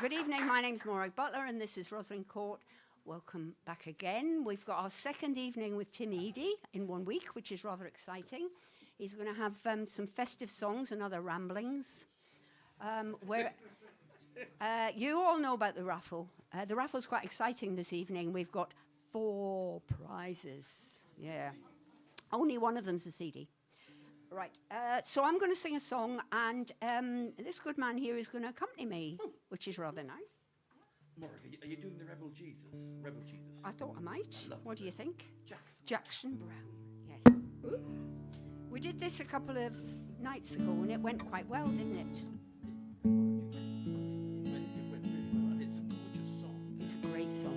Good evening, my name's Maureen Butler and this is Rosalind Court. Welcome back again. We've got our second evening with Tim Eady in 1 week, which is rather exciting. He's going to have some festive songs and other ramblings. You all know about the raffle. The raffle's quite exciting this evening. We've got 4 prizes. Yeah. Only one of them's a CD. Right, so I'm going to sing a song, and this good man here is going to accompany me, which is rather nice. Morgan, are you doing the Rebel Jesus? Rebel Jesus. I thought I might. What do you think? Jackson Brown. Yes. Ooh. We did this a couple of nights ago, and it went quite well, didn't it? It went really well, and it's a gorgeous song. It's a great song.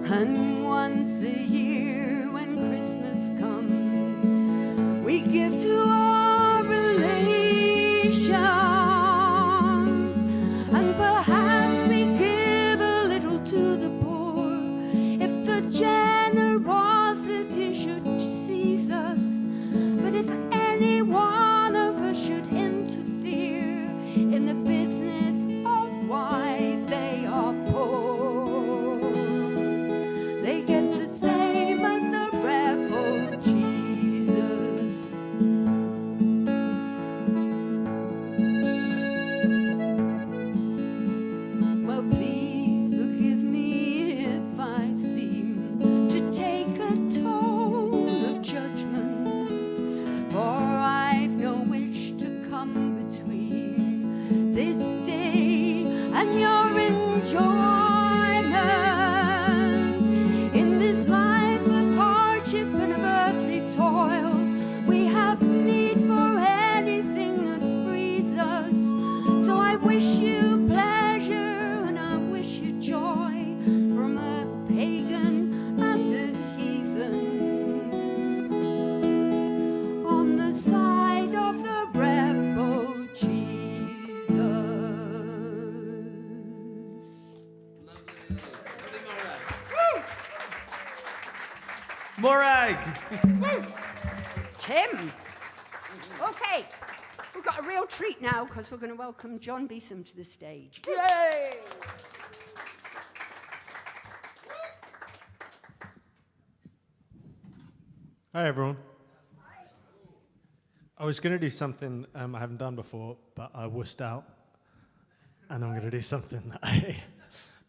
And once a year when Christmas comes, we give to our relations, and perhaps we give a little to the poor, if the generosity should seize us. But if any one of us should interfere in the business of why they are poor, they get the same as the rebel Jesus. Well, please forgive me if I seem to take a tone of judgment, for I've no wish to come between this day and your enjoyment. Side of the rebel Morag! Tim. Okay, we've got a real treat now because we're going to welcome John Beetham to the stage. Yay! Hi, everyone. I was going to do something I haven't done before, but I wussed out. And I'm going to do something that I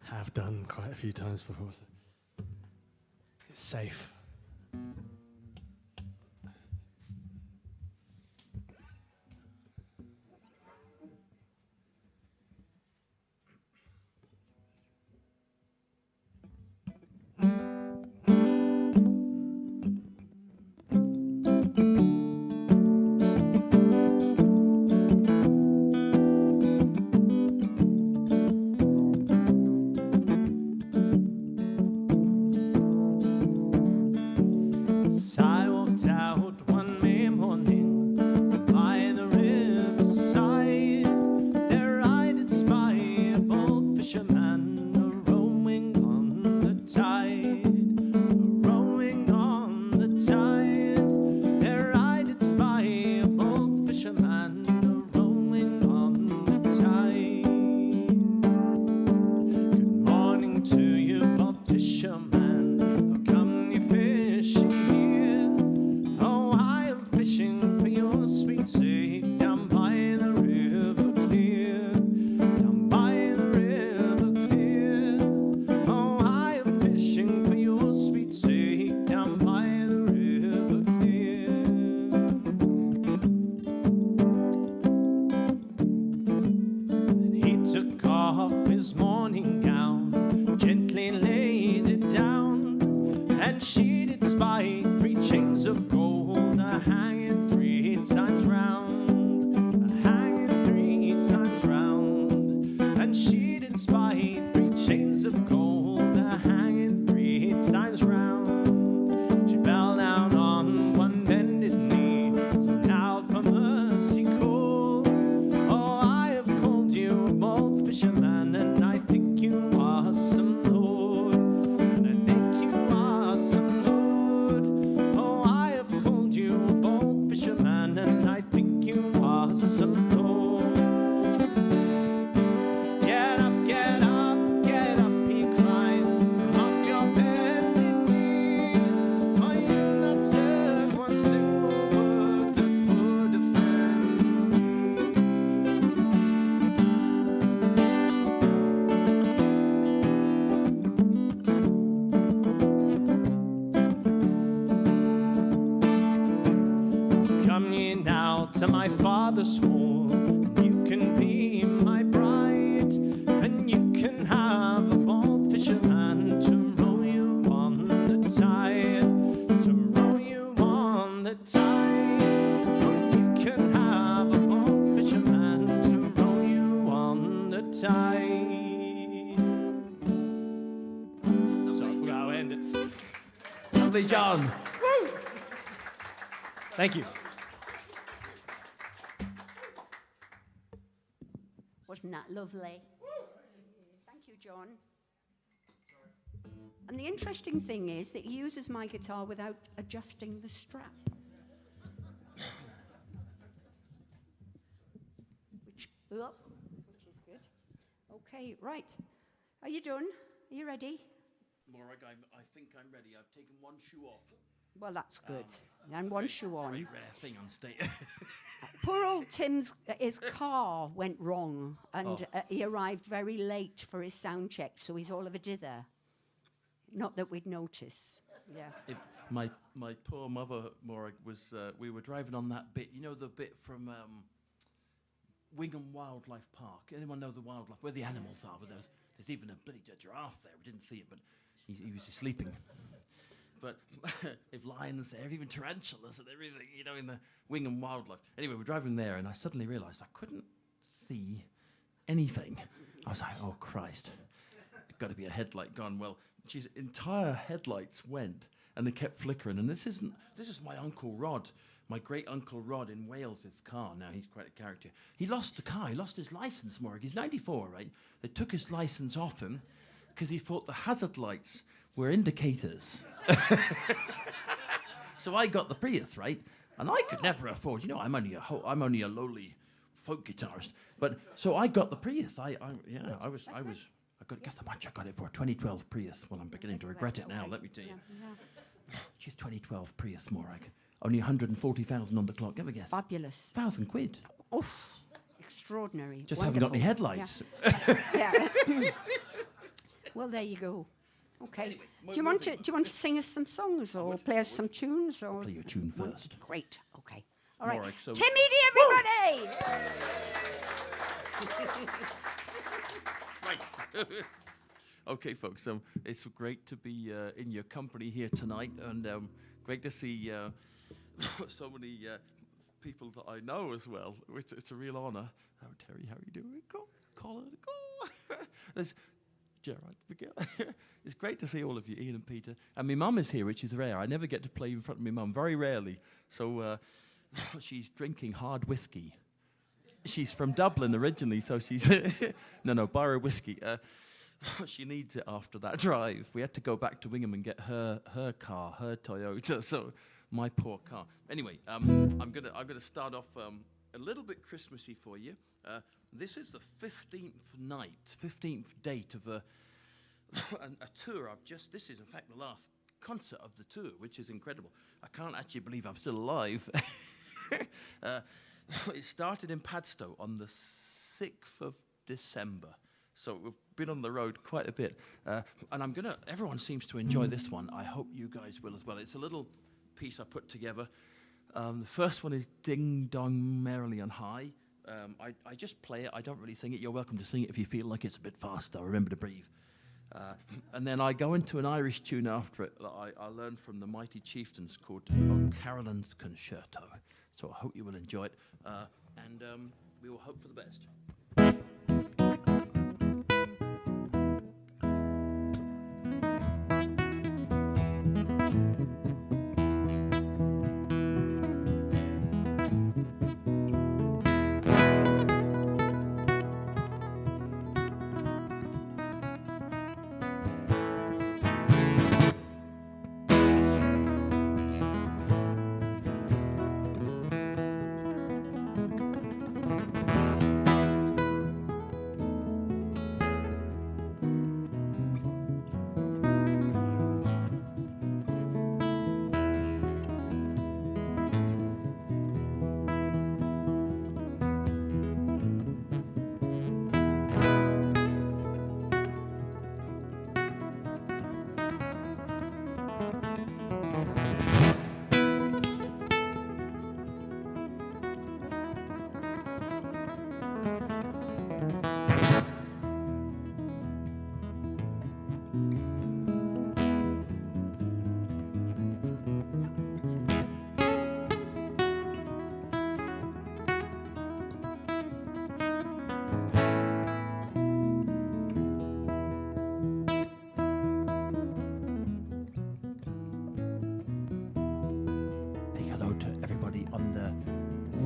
have done quite a few times before. So it's safe. So I walked out one May morning by the riverside. There I did spy a bold fisherman a-rowing on the tide, a-rowing on the tide. There I did spy a bold fisherman a-rowing on the tide. Good morning to you, bold fisherman. How come you fishing here? Oh, I am fishing for your sweet sake down by the river clear, down by the river clear. Oh, I am fishing for your sweet sake down by the river clear. And he took off his morning gown, gently laid it down, and she did spy 3 chains of gold a-hanging 3 times round, a-hanging 3 times round. And she did spy 3 chains of gold a-hanging 3 times round. She fell down on one bended knee, sang out for mercy call. Oh, I have called you a bold fisherman, and I think you are some lord, and I think you are some lord. Oh, I have called you a bold fisherman, and I think you are some lord. Get up, get up, get up, he cried, from off your bended knee. For you've not said one single word that would offend me. Come ye now to my father's hall, and you can be my bride, and you can have a bold fisherman to row you on the tide, to row you on the tide. Oh, you can have a bold fisherman to row you on the tide. So I forgot how to end it. Lovely, John. Thank you. Wasn't that lovely? Thank you, John. And the interesting thing is that he uses my guitar without adjusting the strap. Which is good. Okay, right. Are you done? Are you ready? Morag, I think I'm ready. I've taken one shoe off. Well, that's good. And one shoe on. Very rare thing on stage. Poor old Tim's his car went wrong, and he arrived very late for his sound check, so he's all of a dither. Not that we'd notice. Yeah. My poor mother, Morag, was. We were driving on that bit. You know the bit from Wingham Wildlife Park. Anyone know the wildlife where the animals are? Where there's even a bloody giraffe there. We didn't see it, but he was sleeping. But if lions there, even tarantulas and everything, you know, in the Wingham Wildlife. Anyway, we're driving there, and I suddenly realised I couldn't see anything. I was like, oh, Christ. Got to be a headlight gone. Well, geez, entire headlights went, and they kept flickering. And this is my Uncle Rod, my great Uncle Rod in Wales' car. Now, he's quite a character. He lost the car. He lost his licence, Morag. He's 94, right? They took his licence off him because he thought the hazard lights were indicators. So I got the Prius, right? And I could never afford, I'm only a lowly folk guitarist. But so I got the Prius. I guess how much I got it for? 2012 Prius. Well, I'm beginning to regret it now, let me tell you. She's 2012 Prius, Morag. Only 140,000 on the clock. Have a guess. Fabulous. £1,000. Oh, extraordinary. Just haven't got any headlights. Yeah. Well, there you go. Okay. Anyway, do you want to sing us some songs or play us some tunes or? Play your tune first. Great. Okay. All right. Morag, so- Tim Eady, everybody. Right. Okay, folks. It's great to be in your company here tonight, and great to see so many people that I know as well. It's a real honour. Oh, Terry, how are you doing? Colin, there's Gerard, Miguel. It's great to see all of you, Ian and Peter. And my mum is here, which is rare. I never get to play in front of my mum, very rarely. So she's drinking hard whiskey. She's from Dublin originally, so she's no, Byron whiskey. She needs it after that drive. We had to go back to Wingham and get her car, her Toyota. So my poor car. Anyway, I'm gonna start off a little bit Christmassy for you. This is the 15th date of a tour. This is in fact the last concert of the tour, which is incredible. I can't actually believe I'm still alive. It started in Padstow on the 6th of December. So we've been on the road quite a bit. And everyone seems to enjoy this one. I hope you guys will as well. It's a little piece I put together. The first one is Ding Dong Merrily on High. I just play it. I don't really sing it. You're welcome to sing it if you feel like it's a bit faster. Remember to breathe. And then I go into an Irish tune after it that I learned from the Mighty Chieftains called O'Carolan's Concerto. So I hope you will enjoy it. And we will hope for the best.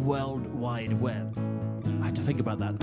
World Wide Web. I had to think about that.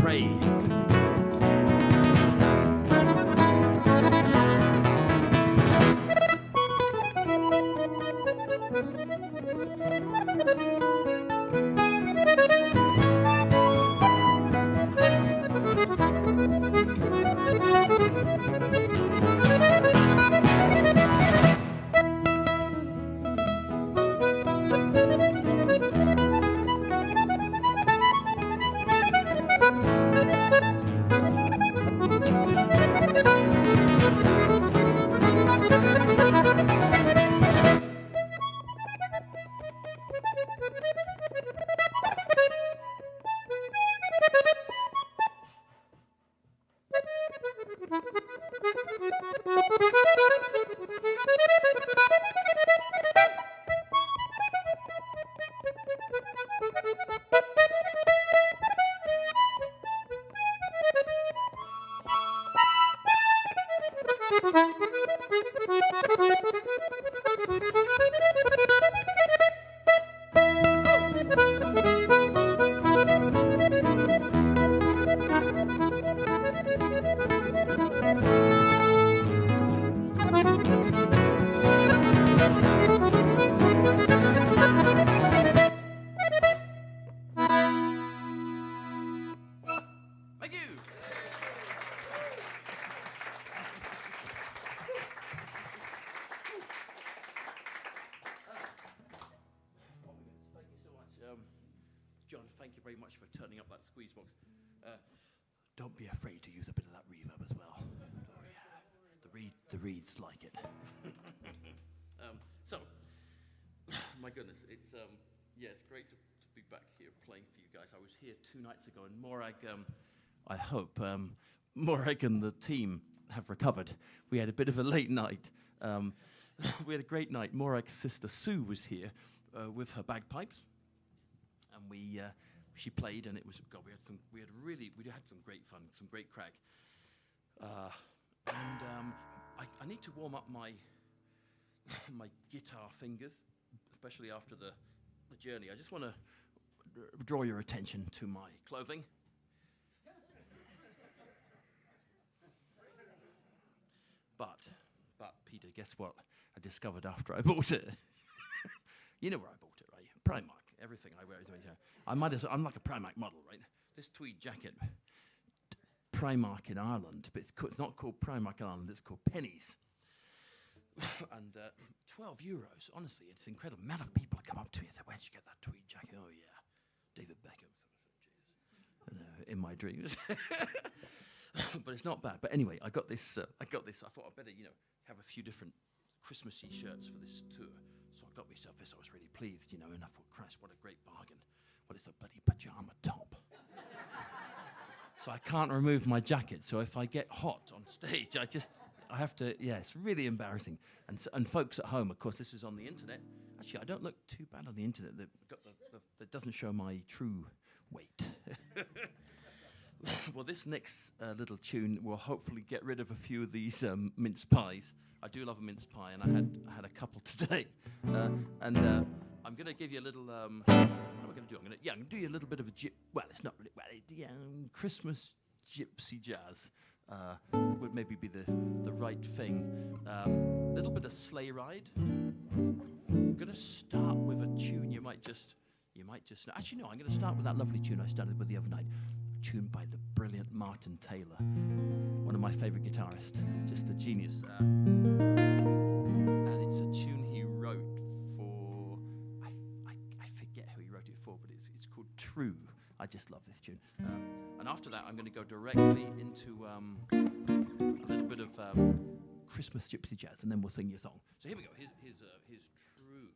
pray. Thank you. Thank you so much. John, thank you very much for turning up that squeeze box. Don't be afraid to use a bit of that reverb as well. Oh, yeah. The reeds like it. So, my goodness, it's great to be back here playing for you guys. I was here 2 nights ago, and Morag, I hope Morag and the team have recovered. We had a bit of a late night. We had a great night. Morag's sister Sue was here with her bagpipes, and she played, and it was we had some great fun, some great crack. I need to warm up my guitar fingers, especially after the journey. I just want to draw your attention to my clothing. But Peter, guess what? I discovered after I bought it. You know where I bought it, right? Primark. Everything I wear is I'm like a Primark model, right? This tweed jacket, Primark in Ireland, but it's not called Primark in Ireland. It's called Pennies. And 12 euros. Honestly, it's incredible. Amount of people come up to me and say, "Where'd you get that tweed jacket?" Oh yeah, David Beckham. In my dreams. But it's not bad. But anyway, I got this. I thought I'd better, have a few different Christmassy shirts for this tour. So I got myself this. I was really pleased, and I thought, Christ, what a great bargain. But it's a bloody pajama top. So I can't remove my jacket. So if I get hot on stage, I have to, it's really embarrassing. And folks at home, of course, this is on the internet. Actually, I don't look too bad on the internet. That doesn't show my true weight. Well, this next little tune will hopefully get rid of a few of these mince pies. I do love a mince pie, and I had a couple today. I'm going to give you a little. What am I going to do? I'm going to do you a little bit of a it's not really Christmas gypsy jazz. Would maybe be the right thing. A little bit of sleigh ride. I'm going to start with a tune you might just know. Actually, no, I'm going to start with that lovely tune I started with the other night. A tune by the brilliant Martin Taylor, one of my favorite guitarists. He's just a genius. And it's a tune he wrote for, I forget who he wrote it for, but it's called True. I just love this tune. And after that, I'm going to go directly into a little bit of Christmas gypsy jazz, and then we'll sing your song. So here we go. Here's True.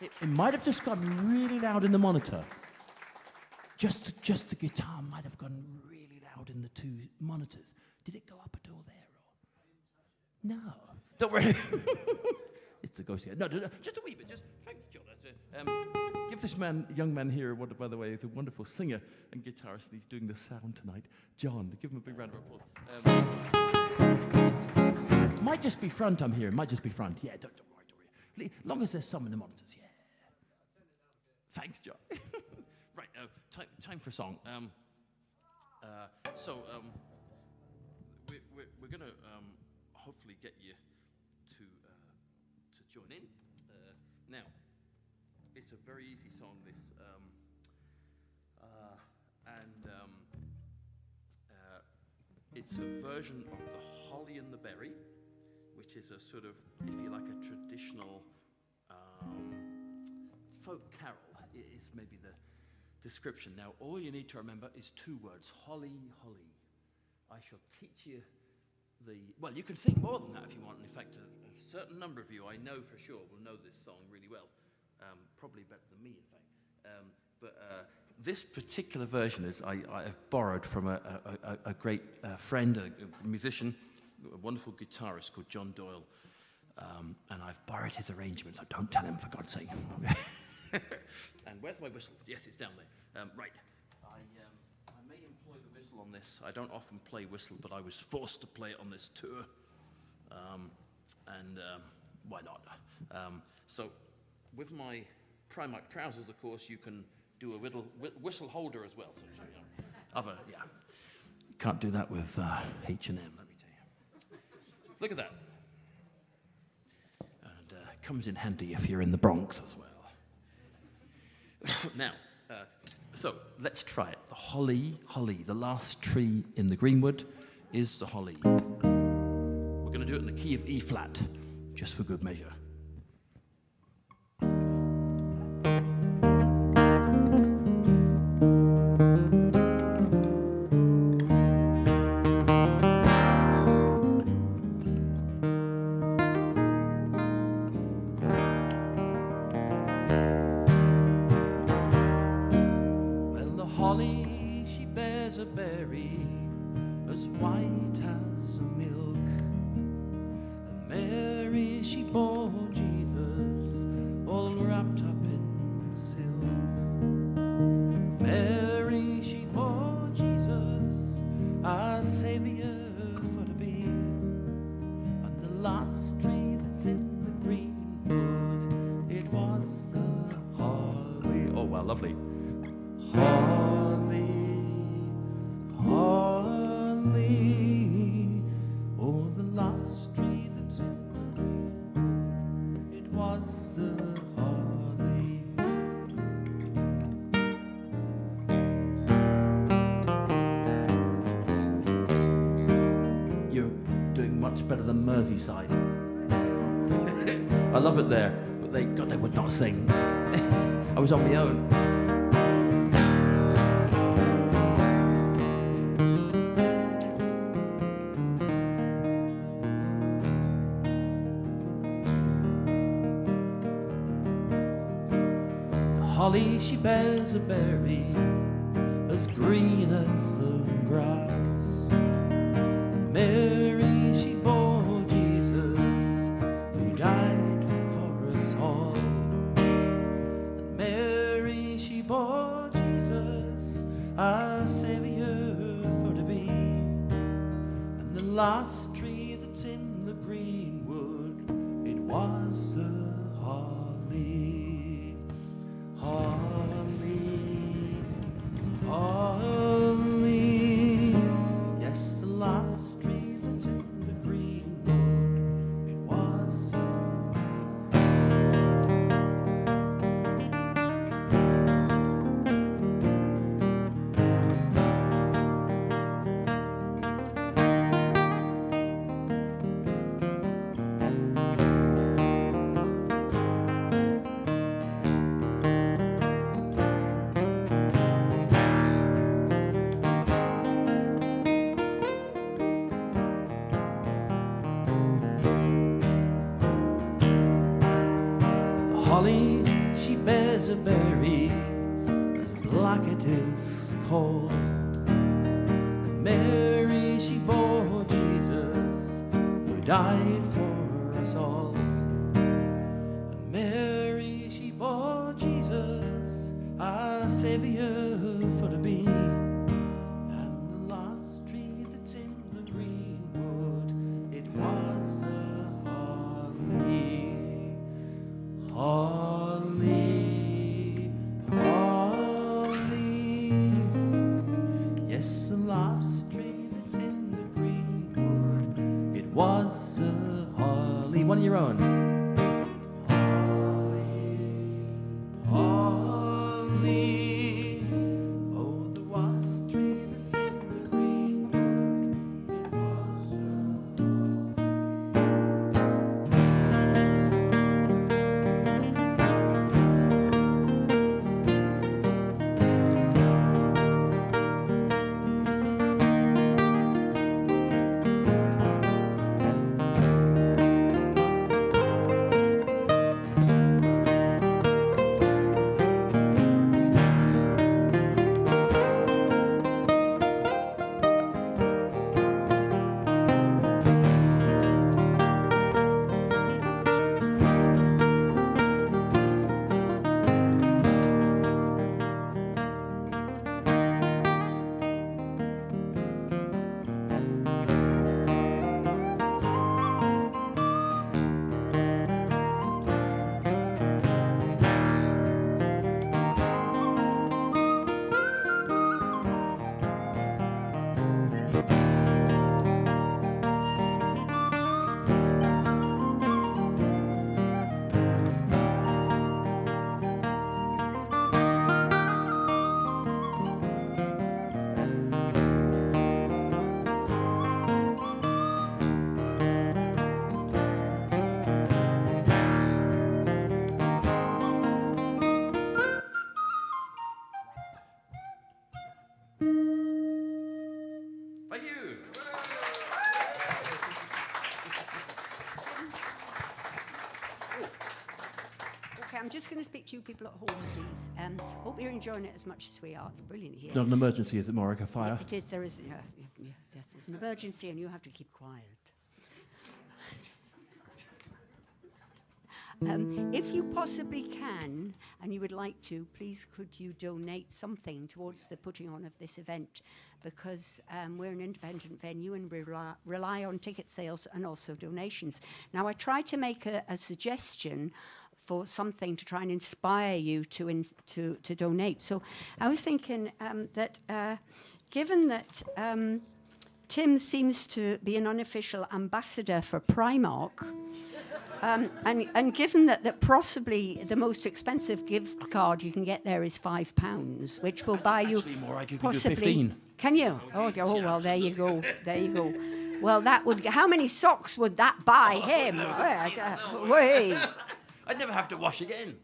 It might have just gone really loud in the monitor. Just the guitar might have gone really loud in the two monitors. Did it go up at all there? Or? No. Don't worry. It's the ghost here. No, just a wee bit. Just thanks, John. Give this young man here, by the way, is a wonderful singer and guitarist, and he's doing the sound tonight. John, give him a big round of applause. Might just be front, I'm here. Might just be front. Yeah, don't worry. Long as there's some in the monitors, yeah. Thanks, John. Right, time for a song. We're going to hopefully get you to join in. Now, it's a very easy song, this, it's a version of the Holly and the Berry, which is a sort of, if you like, a traditional folk carol, is maybe the description. Now, all you need to remember is two words, holly, holly. I shall teach you well, you can sing more than that if you want. In fact, a certain number of you, I know for sure, will know this song really well. Probably better than me, in fact. But this particular version is I have borrowed from a great friend, a musician, a wonderful guitarist called John Doyle. And I've borrowed his arrangements. Don't tell him, for God's sake. And where's my whistle? Yes, it's down there. Right. I may employ the whistle on this. I don't often play whistle, but I was forced to play it on this tour. Why not? So with my Primark trousers, of course, you can do a little whistle holder as well. So, yeah. You can't do that with H&M, let me tell you. Look at that. And comes in handy if you're in the Bronx as well. Now, so let's try it. The holly, holly, the last tree in the greenwood is the holly. We're going to do it in the key of E flat, just for good measure. Lovely. Holly, holly, oh, the last tree that's in the green, it was the holly. You're doing much better than Merseyside. I love it there, but they would not sing. I was on my own. The holly, she bears a berry as green as the grass. Mary, she bore Jesus, who died for us all. Bore Jesus, our Savior for to be. And the last tree that's in the greenwood, it was the holly. Holly, holly, yes, the last tree that's in the greenwood, it was the holly, bears a berry, as black it is cold. And Mary, she bore Jesus, who died for us all. And Mary, she bore Jesus, our Saviour for to be. And the last tree that's in the greenwood, it was a holly, holly, holly. Yes, the last tree that's in the greenwood, it was a holly. One of your own. Holly, oh, the last tree that's in the greenwood, it was a Thank you. Okay, I'm just going to speak to you people at home, please. Hope you're enjoying it as much as we are. It's brilliant here. It's not an emergency, is it, Morag? A fire? It is. There is. Yes, there's an emergency, and you have to keep quiet. If you possibly can, and you would like to, please could you donate something towards the putting on of this event, because we're an independent venue and we rely on ticket sales and also donations. Now, I tried to make a suggestion for something to try and inspire you to donate. So I was thinking that given that Tim seems to be an unofficial ambassador for Primark, and given that possibly the most expensive gift card you can get there is £5, which will buy you Actually, Morag, you can do possibly 15. Can you? Oh, well, there you go. There you go. Well, that would. How many socks would that buy him? Wait. I'd never have to wash again.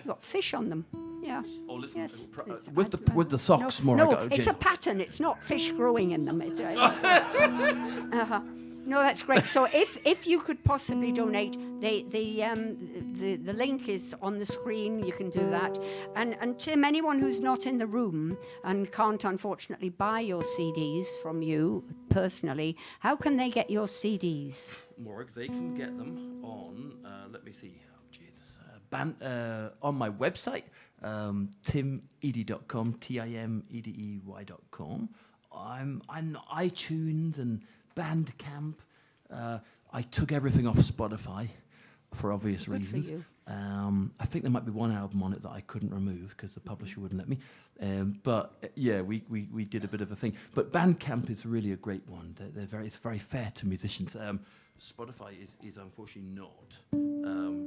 Got fish on them. Yeah. Oh, listen, Yes. with the socks, No, Morag. it's a pattern. It's not fish growing in them. No, that's great. So if you could possibly donate, the link is on the screen. You can do that. And Tim, anyone who's not in the room and can't unfortunately buy your CDs from you personally, how can they get your CDs? Morag, they can get them on. Let me see. Oh, Jesus. On my website, timeedy.com, timedey.com. I'm on iTunes and Bandcamp. I took everything off Spotify for obvious Good reasons. for you. I think there might be one album on it that I couldn't remove because the publisher wouldn't let me. But yeah, we did a bit of a thing. But Bandcamp is really a great one. It's very fair to musicians. Spotify is unfortunately not,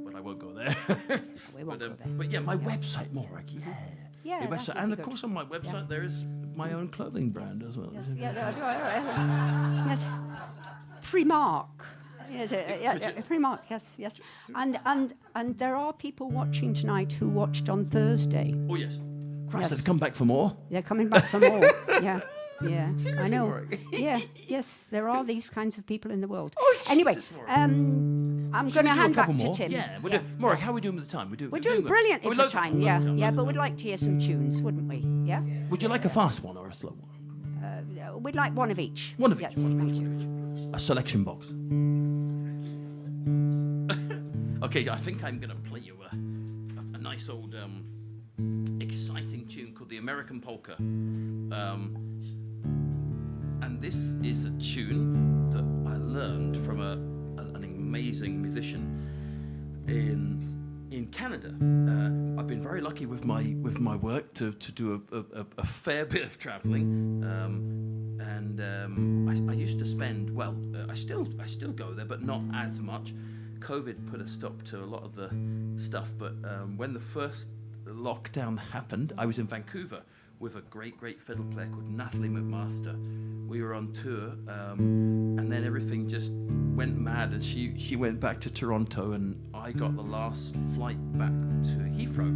but I won't go there. We won't go there. But yeah, my website, Morag, yeah. Yeah, My that website. would And be of good. course on my website there is my own clothing brand as well. Yes, yes. Primark. Yes, Primark, yes. And there are people watching tonight who watched on Thursday. Oh yes. Christ, Yes. they've come back for more. They're coming back for more. Yeah. Yeah, I Seriously, know. Warwick? Yeah, yes, there are these kinds of people in the world. Oh, Anyway, Jesus, Warwick. I'm Should going to we do a hand back couple to more? Tim. Yeah, we're doing. Warwick, how are we doing with the time? We're doing brilliantly good. for Loads of time, yeah. loads of time, Yeah, loads but of we'd time. like to hear some tunes, wouldn't we? Yeah? Would you like a fast one or a slow one? We'd like one of each. One of each. Yes, One of thank each. you. One of each. A selection box. Okay, I think I'm going to play you a nice old exciting tune called the American Polka. And this is a tune that I learned from an amazing musician in Canada. I've been very lucky with my work to do a fair bit of traveling, and I used to spend I still go there, but not as much. COVID put a stop to a lot of the stuff, but when the first lockdown happened, I was in Vancouver with a great fiddle player called Natalie McMaster. We were on tour, and then everything just went mad as she went back to Toronto, and I got the last flight back to Heathrow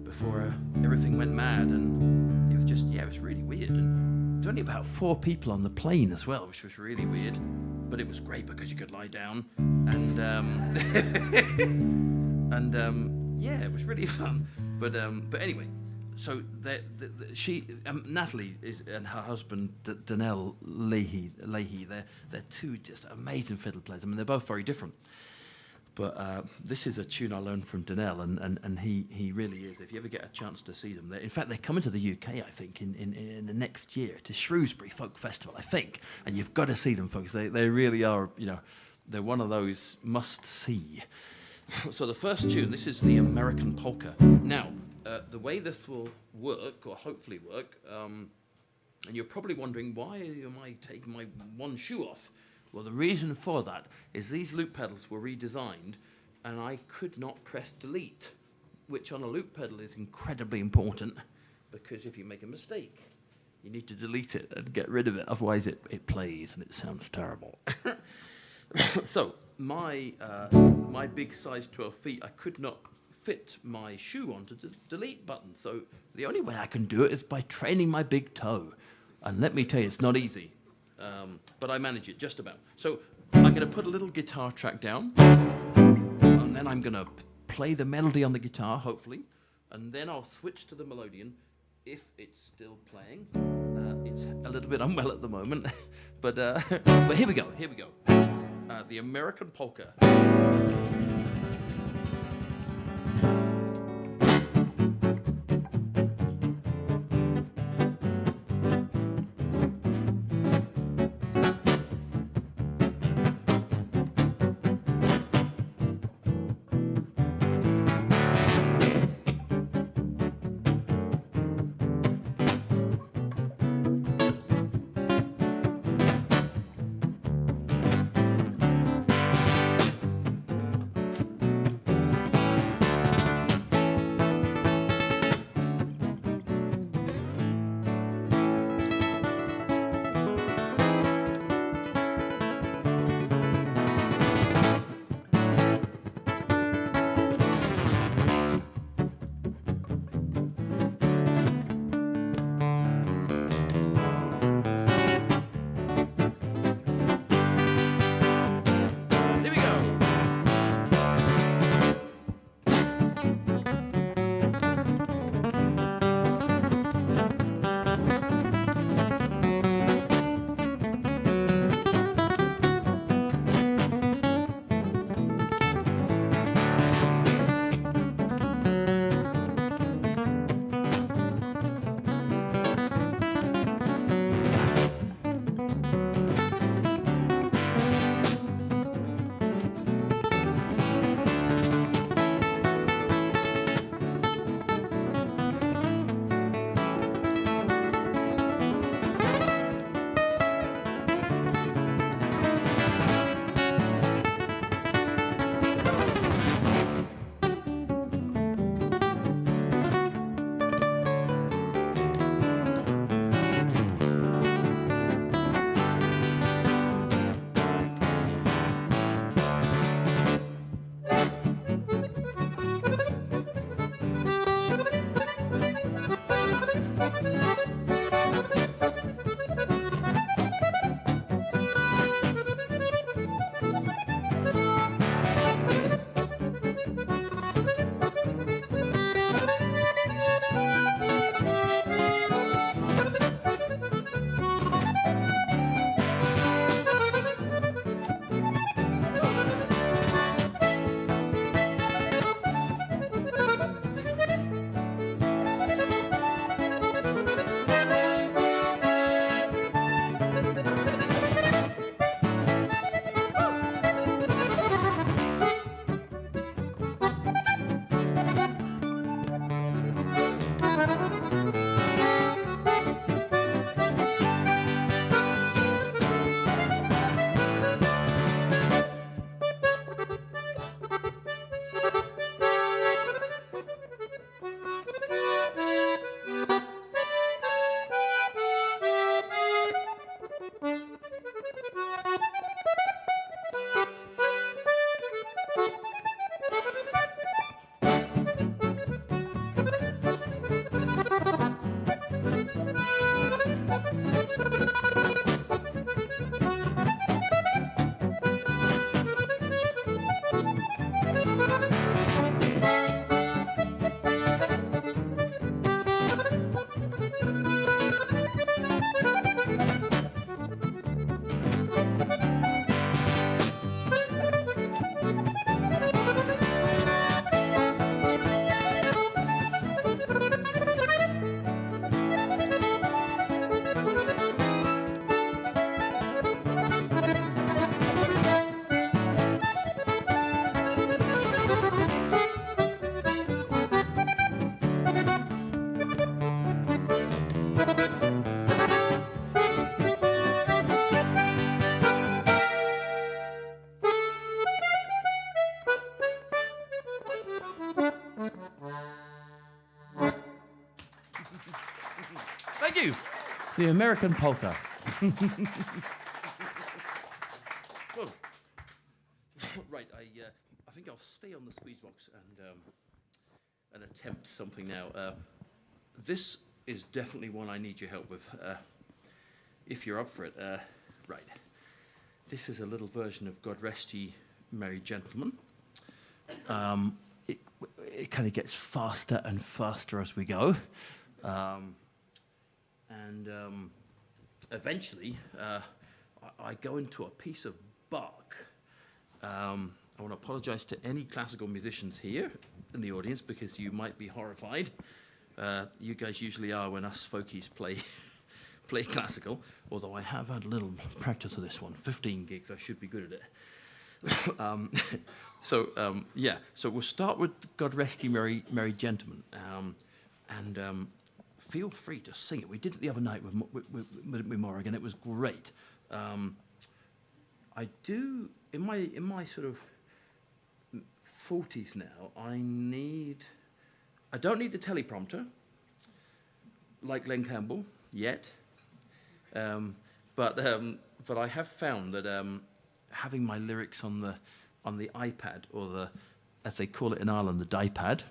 before everything went mad, and it was just, it was really weird. And there's only about 4 people on the plane as well, which was really weird, but it was great because you could lie down, and yeah, it was really fun. But anyway, so Natalie and her husband Danelle Leahy, they're two just amazing fiddle players. I mean, they're both very different. But this is a tune I learned from Danelle, and he really is. If you ever get a chance to see them, in fact, they're coming to the UK, I think, in the next year to Shrewsbury Folk Festival, I think. And you've got to see them, folks. They really are, they're one of those must-see. So the first tune, this is the American Polka. Now, the way this will work, or hopefully work, and you're probably wondering, why am I taking my one shoe off? Well, the reason for that is these loop pedals were redesigned, and I could not press delete, which on a loop pedal is incredibly important, because if you make a mistake, you need to delete it and get rid of it, otherwise it plays and it sounds terrible. So, my big size 12 feet, I could not fit my shoe onto the delete button, so the only way I can do it is by training my big toe, and let me tell you, it's not easy. But I manage it just about. So I'm going to put a little guitar track down, and then I'm going to play the melody on the guitar, hopefully, and then I'll switch to the melodeon if it's still playing. It's a little bit unwell at the moment, but here we go. The American Polka. Thank you. The American polka. Well, right, I think I'll stay on the squeeze box and attempt something now. This is definitely one I need your help with, if you're up for it. Right. This is a little version of God Rest Ye Merry Gentlemen. It kind of gets faster and faster as we go. Eventually, I go into a piece of Bach. I want to apologize to any classical musicians here in the audience because you might be horrified. You guys usually are when us folkies play classical, although I have had a little practice of this one. 15 gigs, I should be good at it. So we'll start with God Rest Ye Merry Gentlemen. Feel free to sing it. We did it the other night with Morrigan. It was great. I do in my sort of 40s now. I don't need the teleprompter like Glenn Campbell yet, but I have found that having my lyrics on the iPad, or the, as they call it in Ireland, the dipad.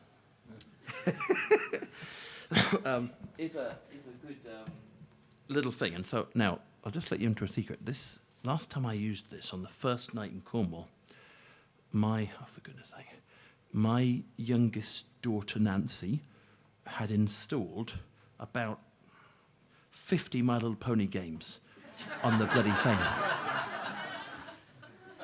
Is a good little thing. And so now I'll just let you into a secret. This last time I used this on the first night in Cornwall, for goodness sake, my youngest daughter Nancy had installed about 50 My Little Pony games on the bloody thing.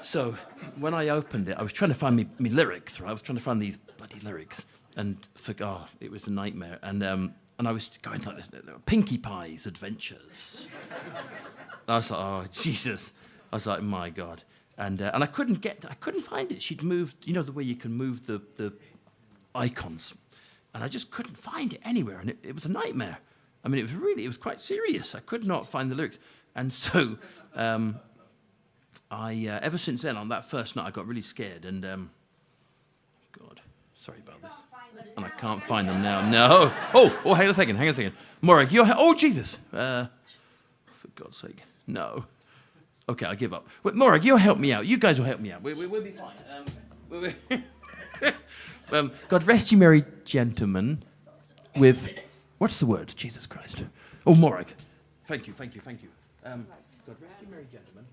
So when I opened it, I was trying to find me lyrics, right? I was trying to find these bloody lyrics, and it was a nightmare. And I was going like this, Pinkie Pie's Adventures. I was like, oh Jesus! I was like, my God! And I couldn't find it. She'd moved, you know, the way you can move the icons, and I just couldn't find it anywhere, and it was a nightmare. I mean, it was quite serious. I could not find the lyrics, and so ever since then, on that first night, I got really scared, and God, sorry about this. And I can't find them now. No. Oh, hang on a second. Morag, oh, Jesus. For God's sake. No. Okay, I give up. Wait, Morag, you'll help me out. You guys will help me out. We'll be fine. God Rest Ye Merry Gentlemen with, what's the word? Jesus Christ. Oh, Morag. Thank you. God Rest Ye Merry Gentlemen.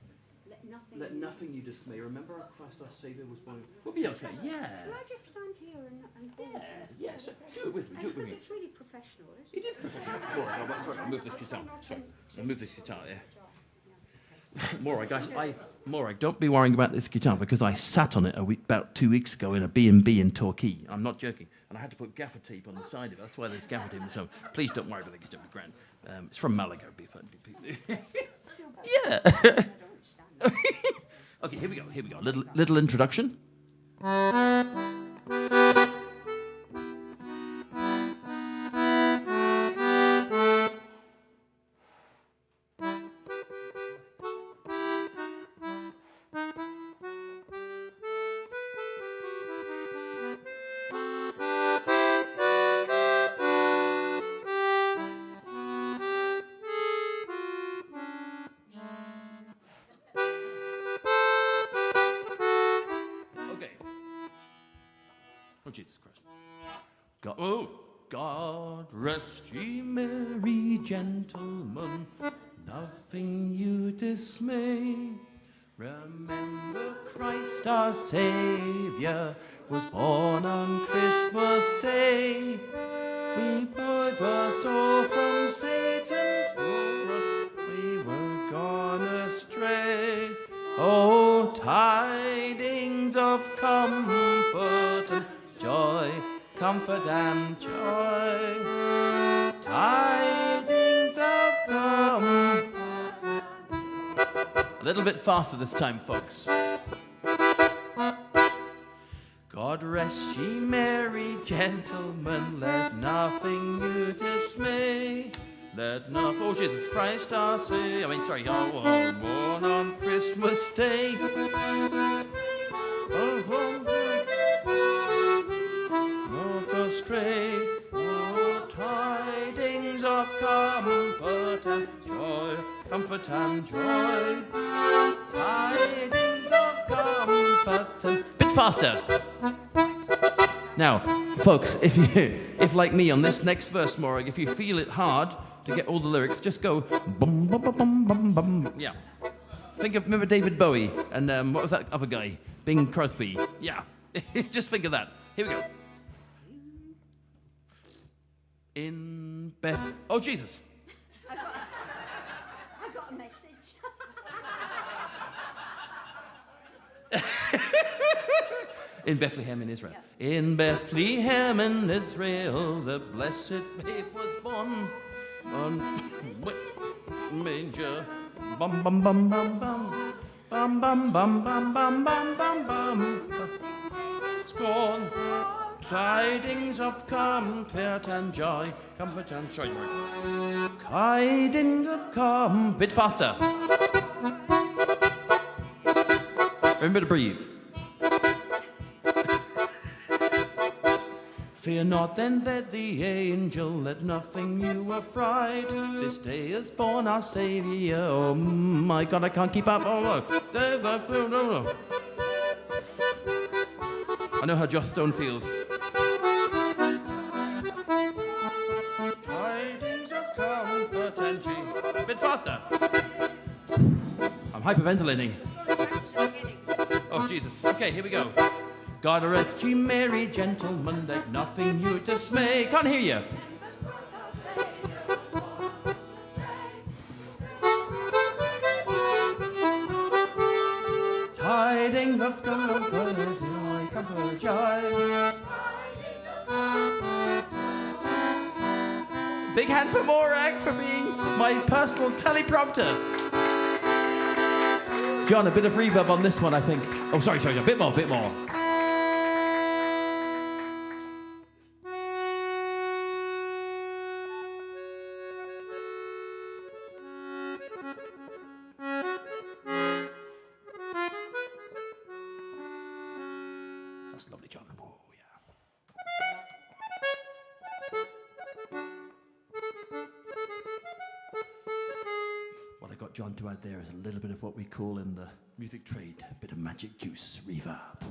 Let nothing Let nothing you dismay. Remember our Christ our Saviour was born. We'll be okay. Yeah. Can I just stand here and hold Yeah. it? Yes. Do it with me. Do it with Because me. it's really professional, isn't it? It is professional. Morag, sorry, I'll move this I'll guitar. try not Sorry. to- I'll move this guitar, yeah. Morag, Morag, don't be worrying about this guitar because I sat on it about 2 weeks ago in a B&B in Torquay. I'm not joking. And I had to put gaffer tape on the side of it. That's why there's gaffer tape. So please don't worry about the guitar. It'll be grand. It's from Malaga. It'll be fun. Yeah. Okay, here we go. Little introduction. Okay. Oh, Jesus Christ. God rest ye merry gentlemen, nothing you dismay. Remember Christ our Saviour was born on Christmas Day. We both were so from Satan's war, we were gone astray. Oh, tidings of comfort and joy, comfort and joy. Tidings of comfort. A little bit faster this time, folks. God rest ye merry gentlemen, let nothing you dismay. Let not, oh Jesus Christ our Savior, born on Christmas Day. Not astray, oh, tidings of comfort and joy, comfort and joy. Tidings of comfort and... Bit faster. Now, folks, if like me on this next verse, Morag, if you feel it hard to get all the lyrics, just go bum bum bum bum bum bum. Yeah. Remember David Bowie and what was that other guy? Bing Crosby. Yeah. Just think of that. Here we go. In Beth. Oh Jesus. I got a message. In Bethlehem in Israel. Yeah. In Bethlehem in Israel, the blessed babe was born on manger. Bum bum bum bum bum. Bum bum bum bum bum bum bum bum. Scorn. Tidings of comfort and joy. Comfort and joy. Tidings of comfort. Bit faster. Remember to breathe. Fear not then that the angel, let nothing you affright. This day is born our Saviour. Oh my God, I can't keep up. Oh, no. I know how Joss Stone feels. Tidings of comfort and joy. A bit faster. I'm hyperventilating. Oh Jesus. Okay, here we go. God rest ye merry gentlemen, let nothing you dismay. Can't hear you. Tidings of comfort and joy, comfort and joy. Big hand for Morag for being my personal teleprompter. John, a bit of reverb on this one, I think. Oh, sorry, a bit more. That's lovely, John. Oh, yeah. What I got John to add there is a little bit of what we call in the music trade, a bit of magic juice, reverb.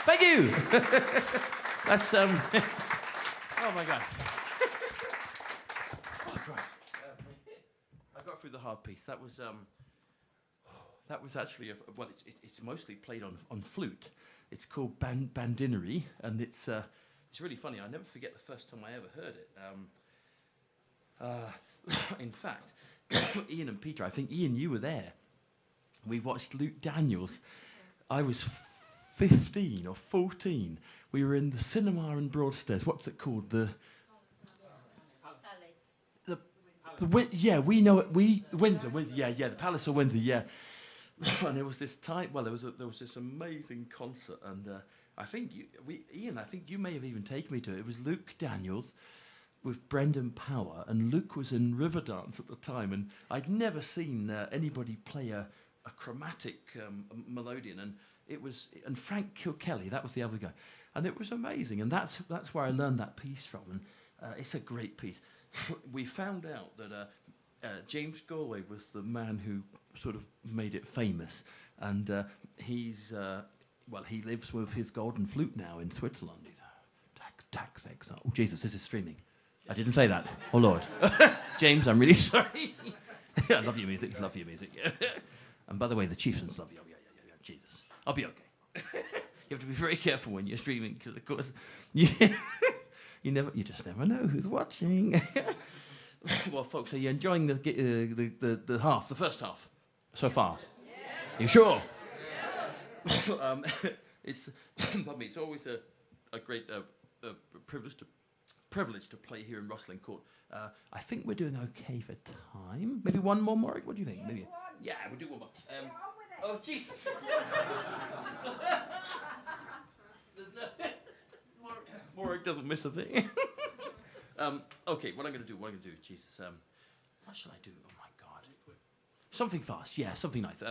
Thank you. That's oh my God. Oh, right. I got through the hard piece. That was actually it's mostly played on flute. It's called bandinery, and it's really funny. I never forget the first time I ever heard it. In fact, Ian and Peter, I think Ian, you were there. We watched Luke Daniels. I was 15 or 14. We were in the cinema in Broadstairs. What's it called? We know it. Windsor. Yeah, the Palace of Windsor. Yeah. And there was this time. Well, there was this amazing concert, and I think Ian, I think you may have even taken me to it. It was Luke Daniels with Brendan Power, and Luke was in Riverdance at the time, and I'd never seen anybody play a chromatic melodeon, and Frank Kilkelly, that was the other guy, and it was amazing, and that's where I learned that piece from, and it's a great piece. We found out that James Galway was the man who sort of made it famous, and he lives with his golden flute now in Switzerland. He's a tax exile. Oh, Jesus, this is streaming. I didn't say that. Oh, Lord. James, I'm really sorry. I love your music. And by the way, the chieftains love you. Oh, yeah. Jesus. I'll be okay. You have to be very careful when you're streaming, because, of course, you just never know who's watching. Well, folks, are you enjoying the first half, so far? Yes. You sure? Yes. It's always a great privilege to play here in Rosslyn Court. I think we're doing okay for time. Maybe one more, Warwick? What do you think? Maybe. Yeah, we'll do one more. Oh, Jesus! Warwick doesn't miss a thing. Okay, what I'm going to do, Jesus. What shall I do? Oh, my God. Something fast. Yeah, something nice.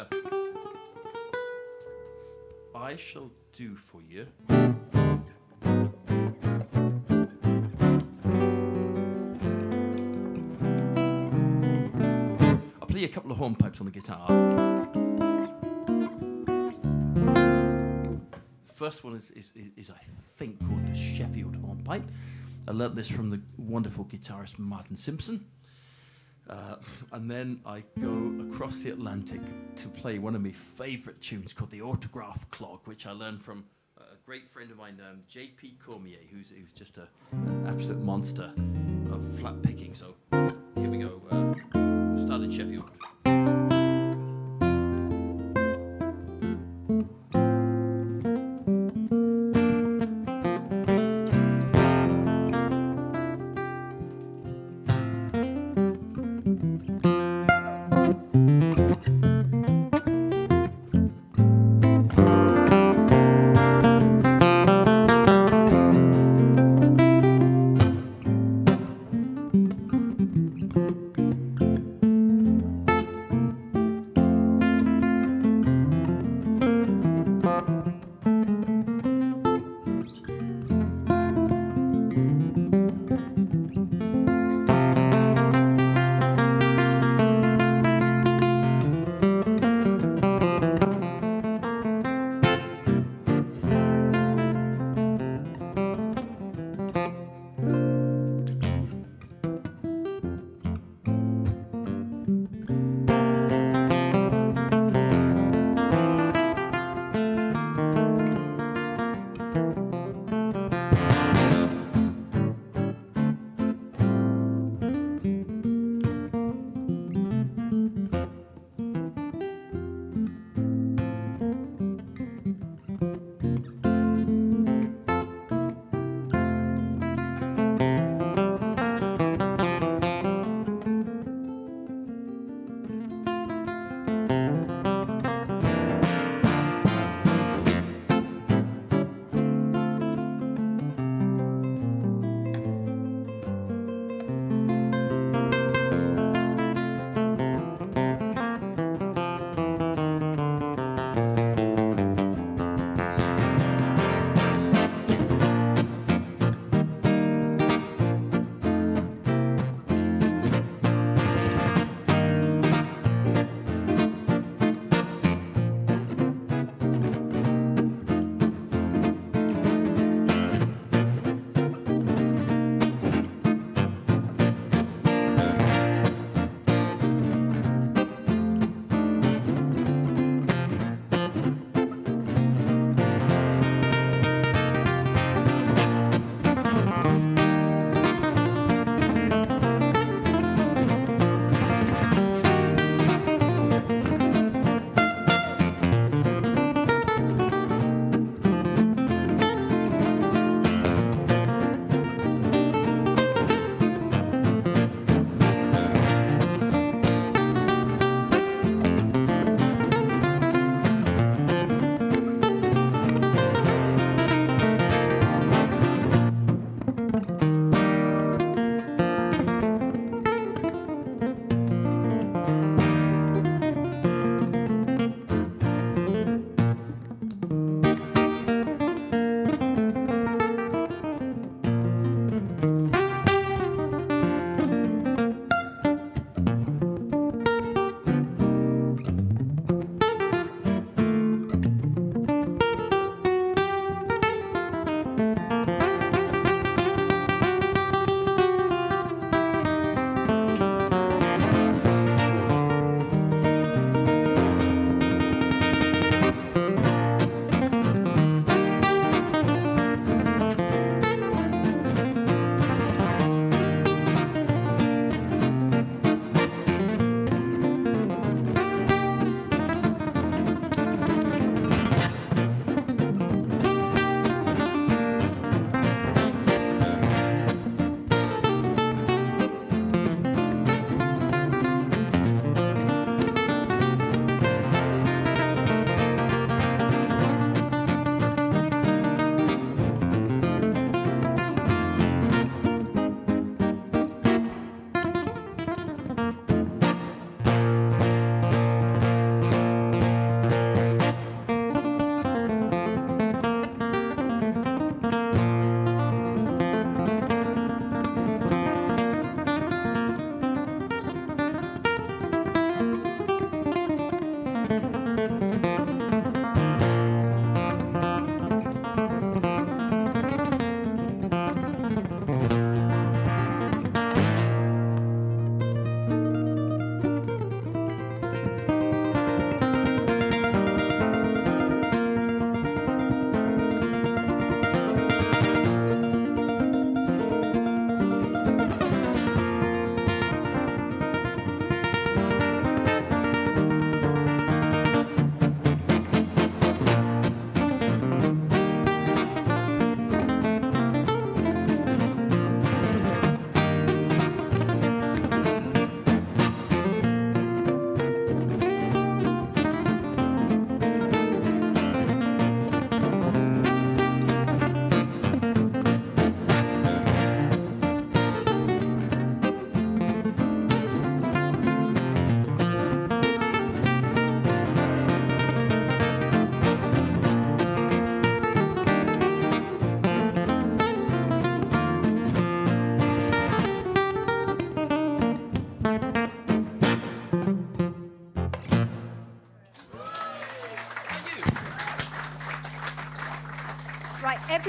I shall do for you. I'll play a couple of hornpipes on the guitar. First one is I think called the Sheffield hornpipe. I learnt this from the wonderful guitarist Martin Simpson. And then I go across the Atlantic to play one of my favourite tunes called the Autograph Clog, which I learned from a great friend of mine, J.P. Cormier, who's just an absolute monster of flat picking. So here we go. Start in Sheffield.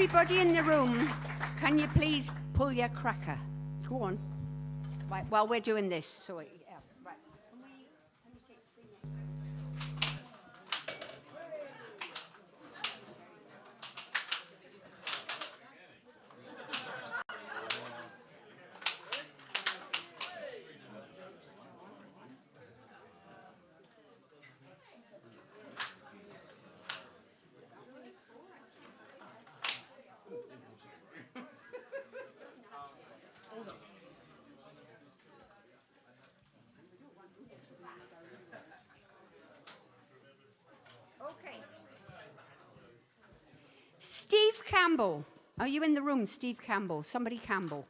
Everybody in the room, can you please pull your cracker? Go on. Right, while we're doing this. So, yeah, right. Can we take the screen? Okay. Steve Campbell. Are you in the room, Steve Campbell? Somebody Campbell.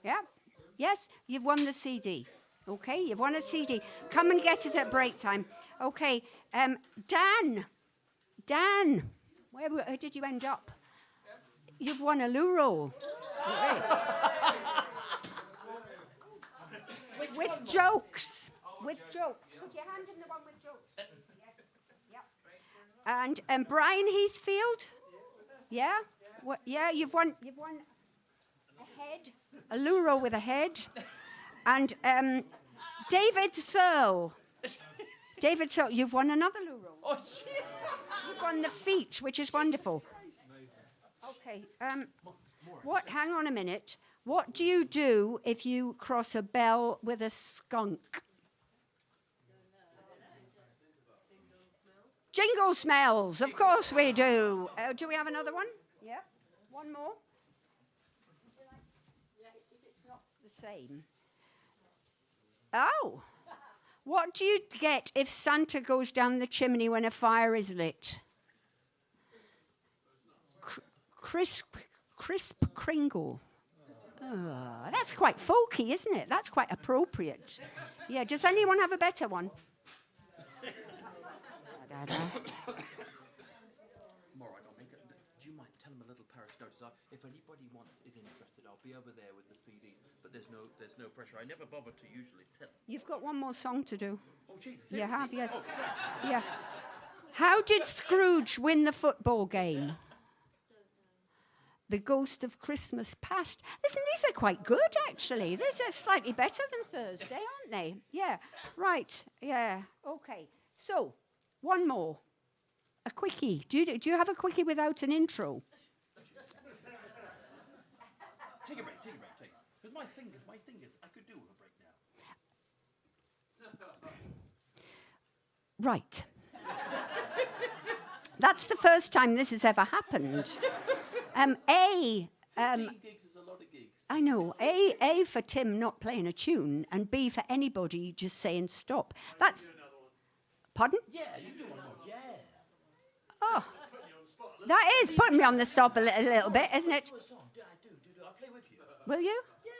Yeah? Yes? You've won the CD. Okay, you've won a CD. Come and get it at break time. Okay, Dan. Dan, where did you end up? You've won a loo roll. With jokes. With jokes. Could you hand him the one with jokes? Yes. Yep. And Brian Heathfield? Yeah? What, yeah, you've won a head, a loo roll with a head. And David Searle. David Searle, you've won another loo roll. Oh, shit. You've won the feet, which is wonderful. Okay. What? Hang on a minute. What do you do if you cross a bell with a skunk? Jingle smells. Of course we do. Do we have another one? Yeah. One more. Yes. It's not the same. Oh. What do you get if Santa goes down the chimney when a fire is lit? Crisp Kringle. Oh, that's quite folky, isn't it? That's quite appropriate. Yeah, does anyone have a better one? Morag, do you mind telling them a little parish notice? If anybody is interested, I'll be over there with the CDs. But there's no pressure. I never bother to usually tell. You've got one more song to do. Oh, Jesus. You have, yes. Yeah. How did Scrooge win the football game? The Ghost of Christmas Past. Listen, these are quite good, actually. These are slightly better than Thursday, aren't they? Yeah. Right. Yeah. Okay. So, one more. A quickie. Do you have a quickie without an intro? Take a break. Because my fingers, I could do with a break now. Right. That's the first time this has ever happened. 15 gigs is a lot of gigs. I know. A for Tim not playing a tune, and B for anybody just saying stop. That's. Pardon? Yeah, you do one more. Yeah. Oh, that is putting me on the spot a little bit, isn't it? Do a song. Do. I'll play with you. Will you? Yeah.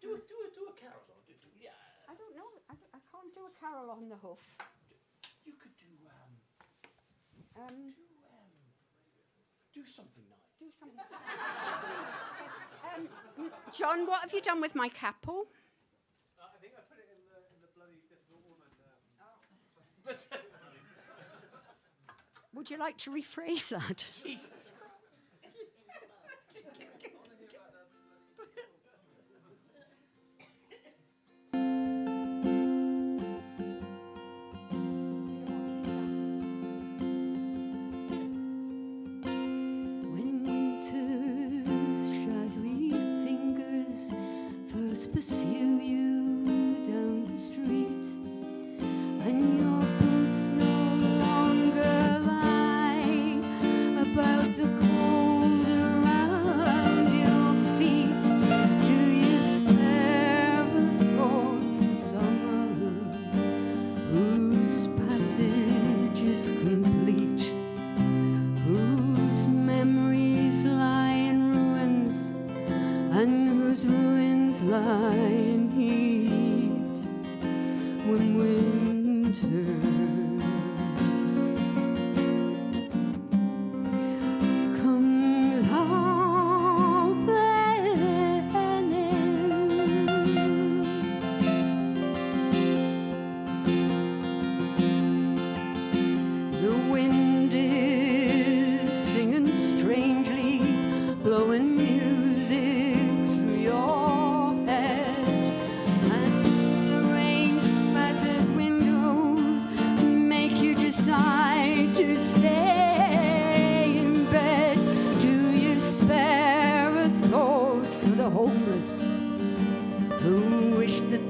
Do a carol. Yeah. I don't know. I can't do a carol on the hoof. You could do something nice. Do something. John, what have you done with my capel? I think I put it in the bloody difficult woman. Would you like to rephrase that? Jesus Christ. When winter's shadowy fingers first pursue you down the street, and your boots no longer lie about the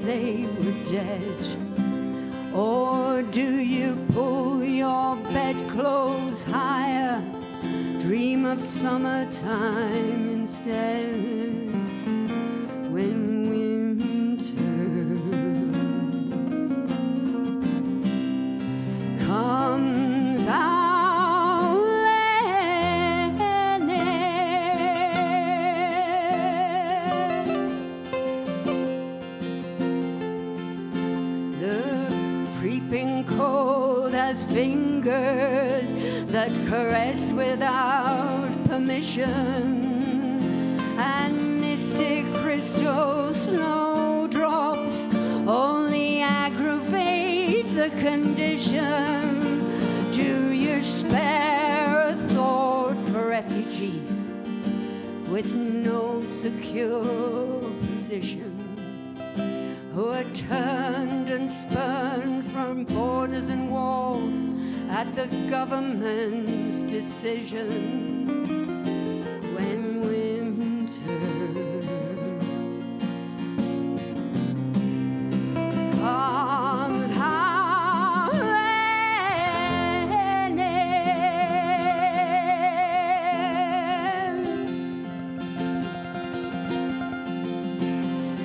they were dead? Or do you pull your bedclothes higher, dream of summertime instead? When winter comes creeping cold as fingers that caress without permission, and mystic crystal snowdrops only aggravate the condition. Do you spare a thought for refugees with no secure position, who are turned and spurned from borders and walls at the government's decision? When winter comes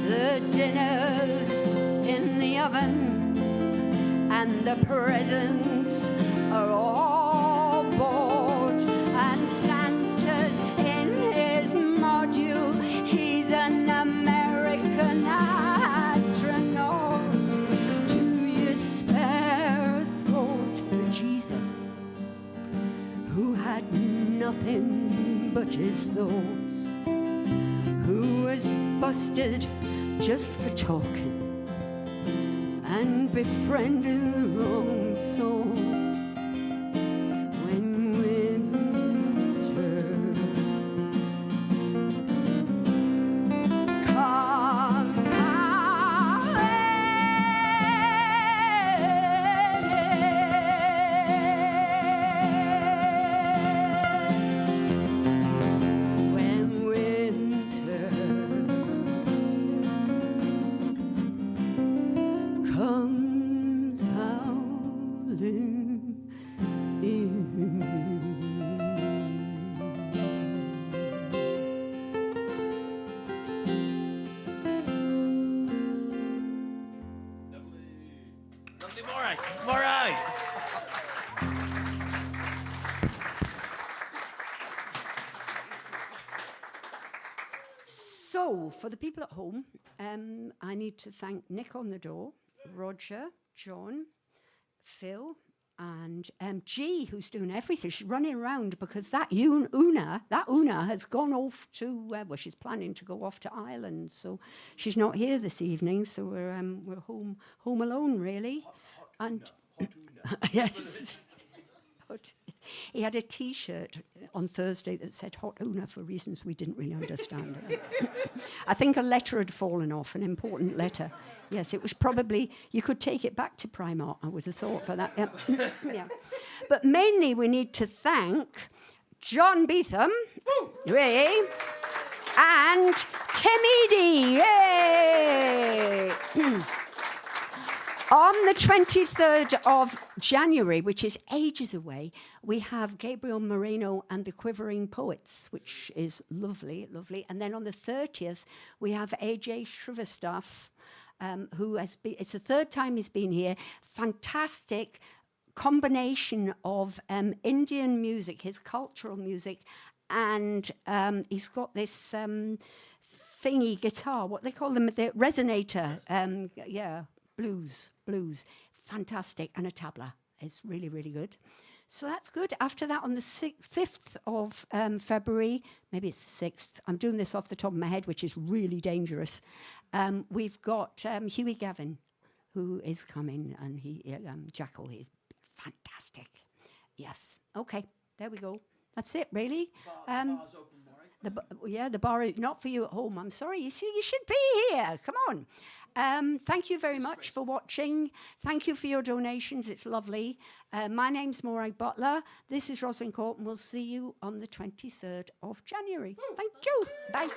the dinners in the oven and the presents are all bought, and Santa's in his module, he's an American astronaut. Do you spare a thought for Jesus, who had nothing but his thoughts, who was busted just for talking and befriending the wrong soul? When winter comes when winter comes howling in. Lovely, Moray. Moray. So, for the people at home, I need to thank Nick on the door, Roger, John, Phil, and G, who's doing everything. She's running around because that Una has gone off to, well, she's planning to go off to Ireland, so she's not here this evening. So we're home alone, really. Hot Una. Yes. He had a T-shirt on Thursday that said "Hot Una" for reasons we didn't really understand. I think a letter had fallen off, an important letter. Yes, it was probably, you could take it back to Primark, I would have thought, for that. Yeah. Yeah. But mainly we need to thank John Beetham, yay, and Tim Eady, yay! On the 23rd of January, which is ages away, we have Gabriel Moreno and the Quivering Poets, which is lovely, lovely. And then on the 30th, we have AJ Shrivestaff, who has been, it's the third time he's been here. Fantastic combination of Indian music, his cultural music, and he's got this thingy guitar, what they call them, the resonator, blues, fantastic, and a tabla. It's really, really good. So that's good. After that, on the 5th of February, maybe it's the 6th, I'm doing this off the top of my head, which is really dangerous. We've got Huey Gavin, who is coming, and Jackal, he's fantastic. Yes. Okay, there we go. That's it, really. The bar's open, Moray. The bar is not for you at home. I'm sorry. You see, you should be here. Come on. Thank you very much for watching. Thank you for your donations. It's lovely. My name's Moray Butler. This is Rosalind Court, and we'll see you on the 23rd of January. Thank you. Bye.